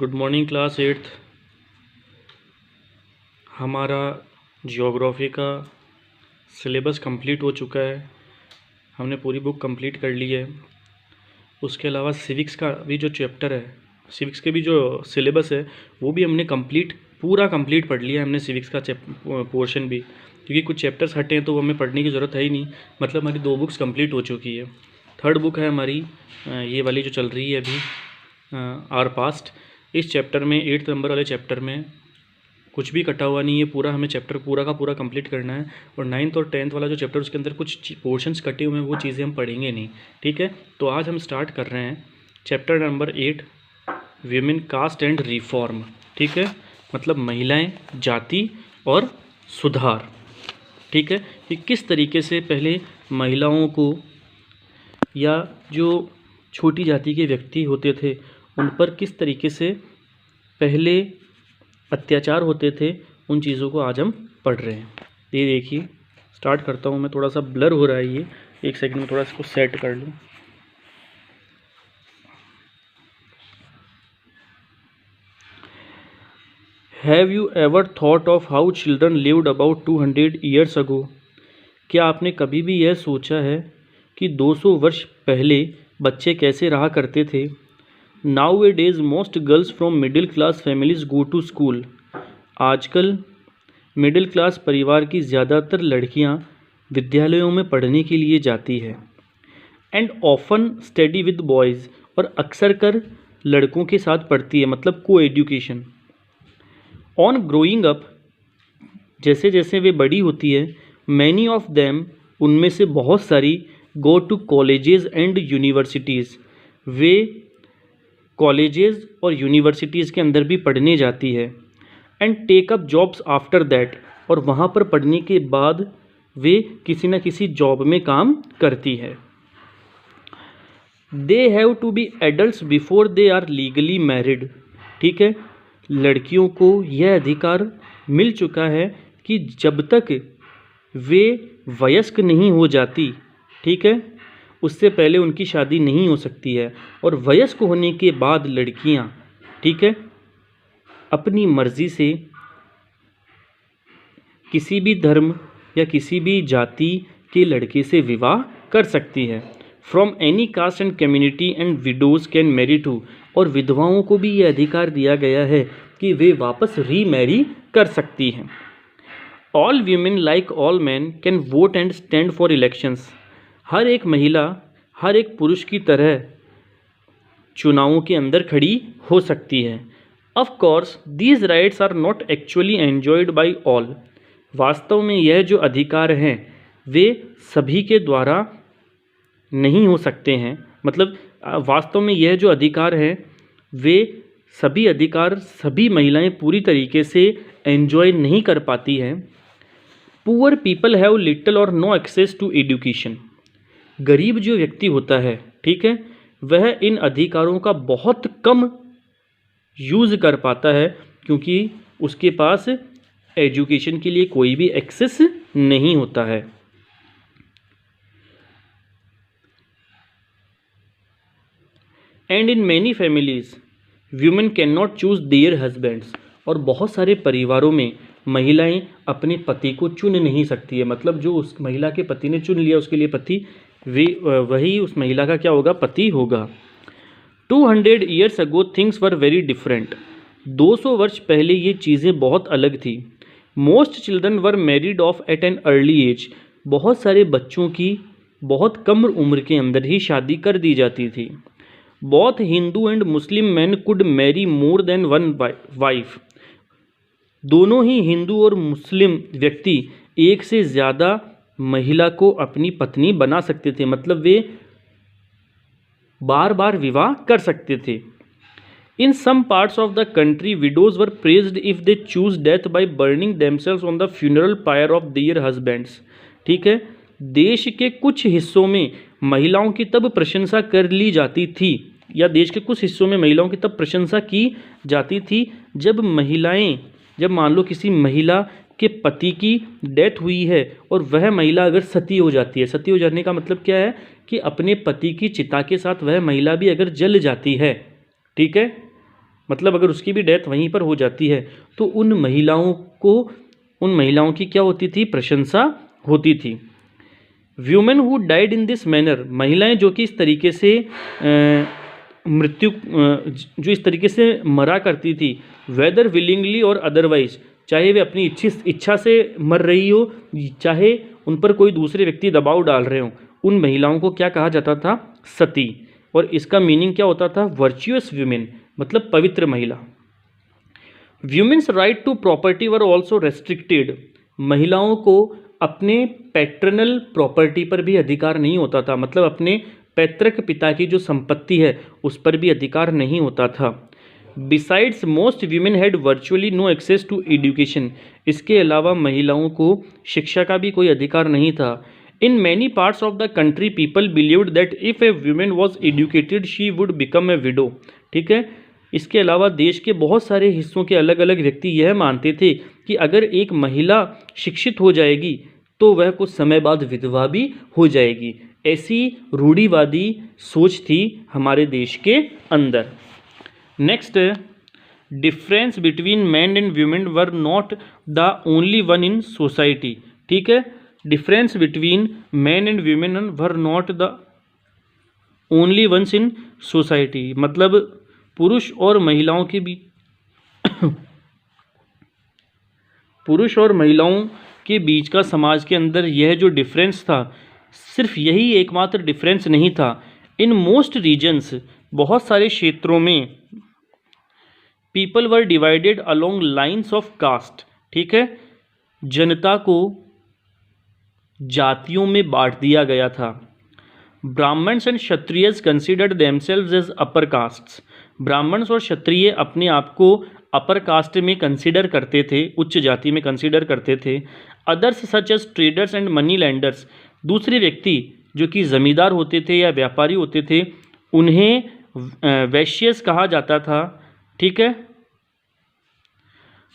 Good morning class eighth. हमारा geography का syllabus complete हो चुका है। हमने पूरी बुक कंप्लीट कर ली है। उसके अलावा सिविक्स का भी जो चैप्टर है, सिविक्स के भी जो सिलेबस है वो भी हमने पूरा कंप्लीट पढ़ लिया है हमने सिविक्स का पोर्शन भी, क्योंकि कुछ चैप्टर्स हटे हैं तो वो हमें पढ़ने की ज़रूरत है ही नहीं। मतलब हमारी 2 बुक्स कंप्लीट हो चुकी है। थर्ड बुक है हमारी ये वाली जो चल रही है अभी, आर पास्ट। इस चैप्टर में 8 नंबर वाले चैप्टर में कुछ भी कटा हुआ नहीं है, पूरा हमें चैप्टर पूरा का पूरा कंप्लीट करना है। और 9th और 10th वाला जो चैप्टर उसके अंदर कुछ पोर्शंस कटे हुए हैं, वो चीज़ें हम पढ़ेंगे नहीं। ठीक है, तो आज हम स्टार्ट कर रहे हैं chapter number 8, women caste and reform. ठीक है, मतलब महिलाएं, जाति और सुधार। ठीक है, कि किस तरीके से पहले महिलाओं को या जो छोटी जाति के व्यक्ति होते थे उन पर किस तरीके से पहले अत्याचार होते थे, उन चीज़ों को आज हम पढ़ रहे हैं। ये देखिए, स्टार्ट करता हूँ मैं। थोड़ा सा ब्लर हो रहा है ये, एक सेकंड में थोड़ा इसको सेट कर लूँ। Have you ever thought of how children lived about 200 years अगो? क्या आपने कभी भी यह सोचा है कि 200 वर्ष पहले बच्चे कैसे रहा करते थे? Nowadays most girls from middle class families go to school. आजकल मिडिल क्लास परिवार की ज़्यादातर लड़कियां विद्यालयों में पढ़ने के लिए जाती है। And often study with boys, और अक्सर कर लड़कों के साथ पढ़ती है, मतलब को एजुकेशन। ऑन ग्रोइंग अप, जैसे जैसे वे बड़ी होती है, मैनी ऑफ देम, उनमें से बहुत सारी, go to colleges and universities, वे कॉलेजेस और यूनिवर्सिटीज़ के अंदर भी पढ़ने जाती है। And take up jobs after that, और वहाँ पर पढ़ने के बाद वे किसी न किसी जॉब में काम करती है। They have to be adults before they are legally married. ठीक है, लड़कियों को यह अधिकार मिल चुका है कि जब तक वे वयस्क नहीं हो जाती, ठीक है, उससे पहले उनकी शादी नहीं हो सकती है। और वयस्क होने के बाद लड़कियां, ठीक है, अपनी मर्जी से किसी भी धर्म या किसी भी जाति के लड़के से विवाह कर सकती है। From any caste and community and widows can marry too, और विधवाओं को भी यह अधिकार दिया गया है कि वे वापस रीमैरी कर सकती हैं। All women like all man can vote and stand for elections. हर एक महिला हर एक पुरुष की तरह चुनावों के अंदर खड़ी हो सकती है। Of course these rights are not actually enjoyed by all. वास्तव में यह जो अधिकार हैं वे सभी के द्वारा नहीं हो सकते हैं। मतलब वास्तव में यह जो अधिकार हैं वे सभी अधिकार सभी महिलाएं पूरी तरीके से एन्जॉय नहीं कर पाती हैं। पुअर पीपल हैव लिटिल और नो एक्सेस टू एजुकेशन। गरीब जो व्यक्ति होता है, ठीक है, वह इन अधिकारों का बहुत कम यूज़ कर पाता है, क्योंकि उसके पास एजुकेशन के लिए कोई भी एक्सेस नहीं होता है। And in many families women can not choose their husbands, और बहुत सारे परिवारों में महिलाएं अपने पति को चुन नहीं सकती है। मतलब जो उस महिला के पति ने चुन लिया उसके लिए पति, वही उस महिला का क्या होगा, पति होगा। 200 years ago things were very different. 200 वर्ष पहले ये चीज़ें बहुत अलग थी। Most children were married off at an early age. बहुत सारे बच्चों की बहुत कम उम्र के अंदर ही शादी कर दी जाती थी। Both Hindu and Muslim man could Mary more than one wife. दोनों ही हिंदू और मुस्लिम व्यक्ति एक से ज़्यादा महिला को अपनी पत्नी बना सकते थे। मतलब वे बार बार विवाह कर सकते थे। In some parts of the country widows were praised if they choose death by burning themselves on the funeral pyre of their husbands. ठीक है, देश के कुछ हिस्सों में महिलाओं की तब प्रशंसा कर ली जाती थी, या देश के कुछ हिस्सों में महिलाओं की तब प्रशंसा की जाती थी जब मान लो किसी महिला के पति की डेथ हुई है और वह महिला अगर सती हो जाती है। सती हो जाने का मतलब क्या है कि अपने पति की चिता के साथ वह महिला भी अगर जल जाती है, ठीक है, मतलब अगर उसकी भी डेथ वहीं पर हो जाती है तो उन महिलाओं की क्या होती थी, प्रशंसा होती थी। Women who died in this manner, महिलाएं जो कि इस तरीके से जो इस तरीके से मरा करती थी, वेदर विलिंगली और अदरवाइज, चाहे वे अपनी इच्छा से मर रही हो, चाहे उन पर कोई दूसरे व्यक्ति दबाव डाल रहे हों, उन महिलाओं को क्या कहा जाता था, सती। और इसका मीनिंग क्या होता था, वर्चुअस व्यूमेन, मतलब पवित्र महिला। Women's right to property were also restricted, महिलाओं को अपने पैट्रनल प्रॉपर्टी पर भी अधिकार नहीं होता था, मतलब अपने पैतृक पिता की जो संपत्ति है उस पर भी अधिकार नहीं होता था। Besides most women had virtually no access to education, इसके अलावा महिलाओं को शिक्षा का भी कोई अधिकार नहीं था। In many parts of the country people believed that if A women was educated she would become a window. ठीक है, इसके अलावा देश के बहुत सारे हिस्सों के अलग अलग व्यक्ति यह मानते थे कि अगर एक महिला शिक्षित हो जाएगी तो वह कुछ समय बाद विधवा भी हो जाएगी। ऐसी रूढ़िवादी सोच थी हमारे देश के अंदर। Next, difference between man and women were not the only one in society. ठीक है, difference between man and women were not the only ones in society, मतलब पुरुष और महिलाओं के बीच का समाज के अंदर यह जो डिफरेंस था, सिर्फ यही एकमात्र डिफरेंस नहीं था। इन मोस्ट रीजन्स, बहुत सारे क्षेत्रों में, people were divided along lines of caste. ठीक है, जनता को जातियों में बांट दिया गया था। Brahmins and Kshatriyas considered themselves as upper castes, Brahmins और क्षत्रिय अपने आप को अपर कास्ट में कंसिडर करते थे, उच्च जाति में कंसिडर करते थे। Others such as traders and money lenders, दूसरे व्यक्ति जो कि जमींदार होते थे या व्यापारी होते थे उन्हें वैश्यस कहा जाता था। ठीक है,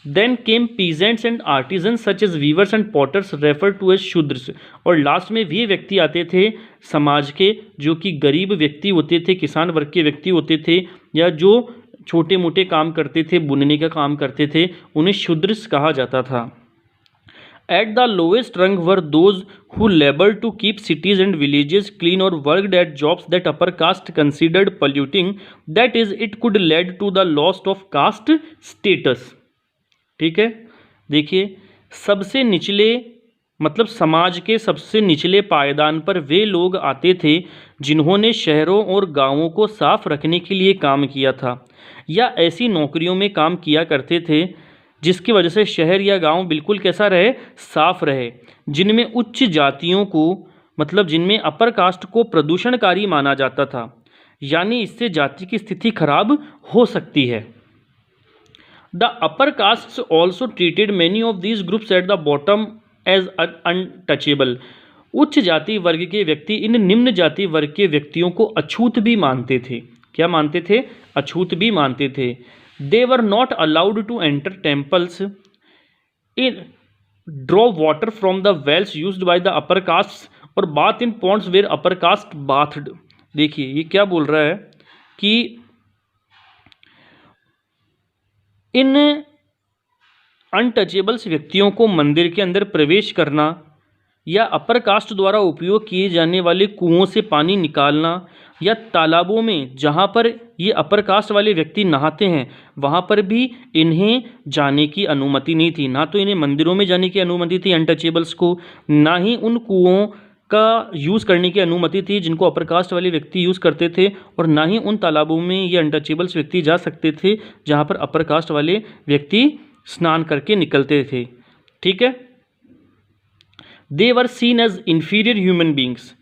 then came peasants and artisan such as weavers and potters refer to as Shudras, और लास्ट में वे व्यक्ति आते थे समाज के जो कि गरीब व्यक्ति होते थे, किसान वर्ग के व्यक्ति होते थे, या जो छोटे मोटे काम करते थे, बुनने का काम करते थे, उन्हें शूद्रस कहा जाता था। Eight the lowest rung were those who laboured to keep cities and villages clean और worked at jobs that upper caste considered polluting, that is it could lead to the loss of caste status. ठीक है, देखिए, सबसे निचले, मतलब समाज के सबसे निचले पायदान पर वे लोग आते थे जिन्होंने शहरों और गांवों को साफ रखने के लिए काम किया था, या ऐसी नौकरियों में काम किया करते थे जिसकी वजह से शहर या गांव बिल्कुल कैसा रहे, साफ रहे, जिनमें उच्च जातियों को, मतलब जिनमें अपर कास्ट को प्रदूषणकारी माना जाता था, यानी इससे जाति की स्थिति खराब हो सकती है। The upper castes also treated many of these groups at the bottom as untouchable, उच्च जाति वर्ग के व्यक्ति इन निम्न जाति वर्ग के व्यक्तियों को अछूत भी मानते थे। क्या मानते थे, अछूत भी मानते थे। They were not allowed to enter temples, in draw water from the wells used by the upper caste, और bath in ponds where upper caste bathed. देखिए ये क्या बोल रहा है कि इन अनटचेबल्स व्यक्तियों को मंदिर के अंदर प्रवेश करना या अपर कास्ट द्वारा उपयोग किए जाने वाले कुओं से पानी निकालना या तालाबों में जहाँ पर ये अपर कास्ट वाले व्यक्ति नहाते हैं वहाँ पर भी इन्हें जाने की अनुमति नहीं थी। ना तो इन्हें मंदिरों में जाने की अनुमति थी अनटचेबल्स को, ना ही उन कुओं का यूज़ करने की अनुमति थी जिनको अपर कास्ट वाले व्यक्ति यूज़ करते थे, और ना ही उन तालाबों में ये अनटचेबल्स व्यक्ति जा सकते थे जहाँ पर अपर कास्ट वाले व्यक्ति स्नान करके निकलते थे। ठीक है, they were seen as inferior human beings,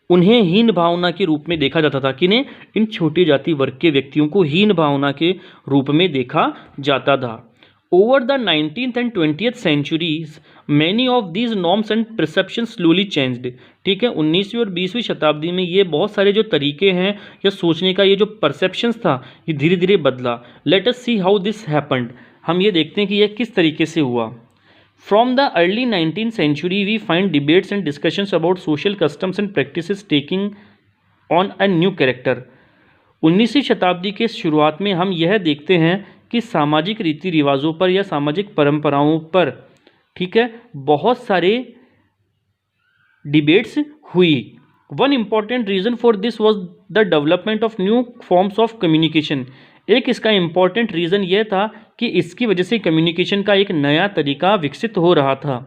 उन्हें हीन भावना के रूप में देखा जाता था। किन्हें, इन छोटी जाति वर्ग के व्यक्तियों को हीन भावना के रूप में देखा जाता था। Over the 19th and 20th centuries many of these norms and perceptions slowly changed। ठीक है, 19वीं और 20वीं शताब्दी में ये बहुत सारे जो तरीके हैं या सोचने का ये जो परसेप्शंस था ये धीरे धीरे बदला। Let us see how this happened, हम ये देखते हैं कि यह किस तरीके से हुआ। From the early 19th century, we find debates and discussions about social customs and practices taking on a new character। 19वीं शताब्दी के शुरुआत में हम यह देखते हैं कि सामाजिक रीति रिवाजों पर या सामाजिक परंपराओं पर, ठीक है, बहुत सारे डिबेट्स हुई। One important reason for this was the development of new forms of communication. एक इसका इम्पॉर्टेंट रीज़न यह था कि इसकी वजह से कम्युनिकेशन का एक नया तरीका विकसित हो रहा था।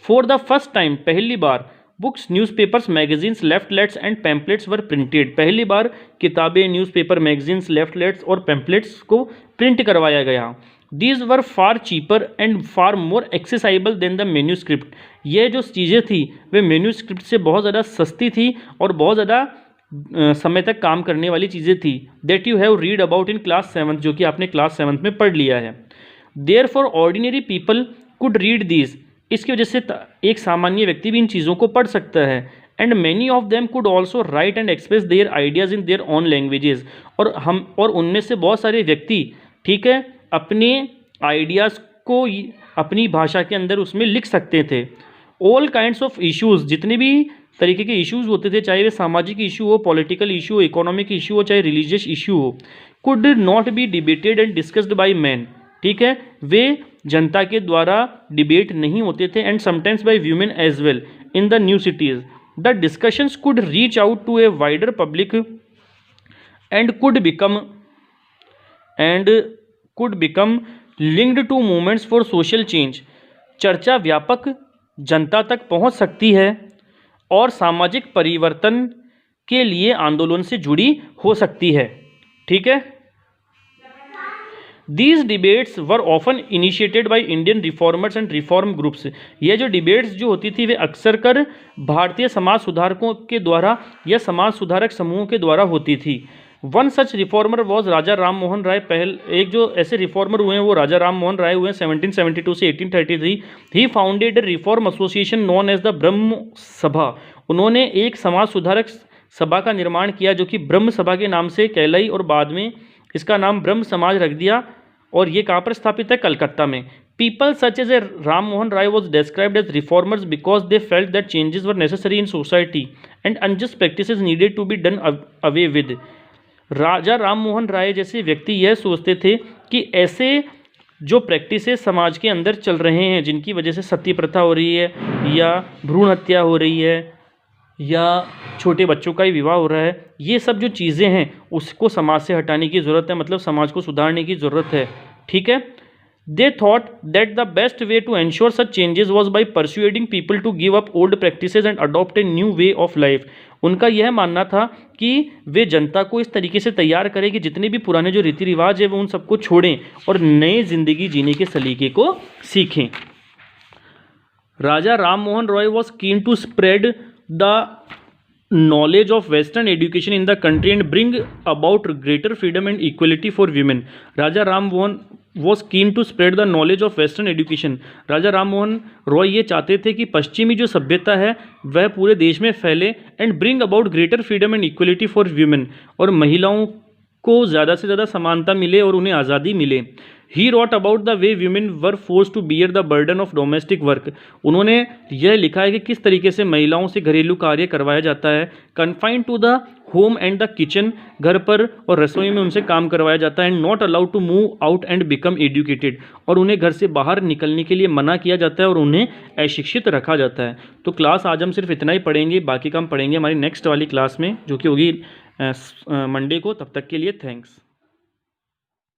फॉर द फर्स्ट टाइम, पहली बार, books, newspapers, magazines, leaflets and pamphlets were printed. पहली बार किताबें, न्यूज़पेपर, मैगजीन्स, लेफलेट्स और पैम्पलेट्स को प्रिंट करवाया गया। These were far cheaper and far more accessible than the manuscript. ये जो चीज़ें थी वे मेन्यूस्क्रिप्ट से बहुत ज़्यादा सस्ती थी और बहुत ज़्यादा समय तक काम करने वाली चीज़ें थी। That you have read about in class 7th, जो कि आपने क्लास 7th में पढ़ लिया है। Therefore ordinary people could read these. इसकी वजह से एक सामान्य व्यक्ति भी इन चीज़ों को पढ़ सकता है। And many of them could also right and express their ideas in their on languages. और उनमें से बहुत सारे व्यक्ति, ठीक है, अपने आइडियाज़ को अपनी भाषा के अंदर उसमें लिख सकते थे। ऑल काइंड्स ऑफ इश्यूज़, जितने भी तरीके के इश्यूज़ होते थे, चाहे वे सामाजिक इशू हो, पॉलिटिकल इशू हो, इकोनॉमिक इशू हो, चाहे रिलीजियस इशू हो, could not be debated and discussed by man. ठीक है, वे जनता के द्वारा डिबेट नहीं होते थे। And sometimes by women as well in the new cities. The discussions could reach out to a wider public and could become linked to movements for social change. चर्चा व्यापक जनता तक पहुंच सकती है और सामाजिक परिवर्तन के लिए आंदोलन से जुड़ी हो सकती है। ठीक है, these debates were often initiated by Indian reformers and reform groups. ये जो डिबेट्स जो होती थी वे अक्सर कर भारतीय समाज सुधारकों के द्वारा या समाज सुधारक समूहों के द्वारा होती थी। वन सच रिफॉर्मर वॉज राजा राम मोहन राय। एक जो ऐसे रिफॉर्मर हुए हैं वो राजा राम मोहन राय हुए हैं 1772 से 1833। He founded a reform association known as the Brahmo Sabha. उन्होंने एक समाज सुधारक सभा का निर्माण किया जो कि ब्रह्म सभा के नाम से कहलाई और बाद में इसका नाम ब्रह्म समाज रख दिया। और ये कहाँ पर स्थापित है? कलकत्ता में। People such as a Ram Mohan Roy was described as reformers because they felt that changes were necessary in society and unjust practices needed to be done away with. Raja Ram Mohan Roy जैसे व्यक्ति यह सोचते थे कि ऐसे जो प्रैक्टिसेस समाज के अंदर चल रहे हैं जिनकी वजह से सती प्रथा हो रही है या भ्रूण हत्या हो रही है या छोटे बच्चों का ही विवाह हो रहा है, ये सब जो चीज़ें हैं उसको समाज से हटाने की ज़रूरत है, मतलब समाज को सुधारने की ज़रूरत है। ठीक है, they thought that the best way to ensure such changes was by persuading people to give up old practices and adopt a new way of life. उनका यह मानना था कि वे जनता को इस तरीके से तैयार करें कि जितने भी पुराने जो रीति रिवाज है वो उन सबको छोड़ें और नए जिंदगी जीने के सलीके को सीखें। Raja Ram Mohan Roy was keen to spread the knowledge of western education in the country and bring about greater freedom and equality for women. Raja Ram Mohan was keen to spread the knowledge of western education. राजा राम मोहन रॉय ये चाहते थे कि पश्चिमी जो सभ्यता है वह पूरे देश में फैले and bring about greater freedom and equality for women, और महिलाओं को ज़्यादा से ज़्यादा समानता मिले और उन्हें आज़ादी मिले। He wrote about the way women were force to bear the burden of domestic work. उन्होंने यह लिखा है कि किस तरीके से महिलाओं से घरेलू कार्य करवाया जाता है। Confined to the home and the kitchen, घर पर और रसोई में उनसे काम करवाया जाता है। And not allowed to move out and become educated, और उन्हें घर से बाहर निकलने के लिए मना किया जाता है और उन्हें अशिक्षित रखा जाता है। तो क्लास आज हम सिर्फ इतना ही पढ़ेंगे, बाकी का हम पढ़ेंगे हमारी नेक्स्ट वाली क्लास में जो कि होगी मंडे को। तब तक के लिए थैंक्स।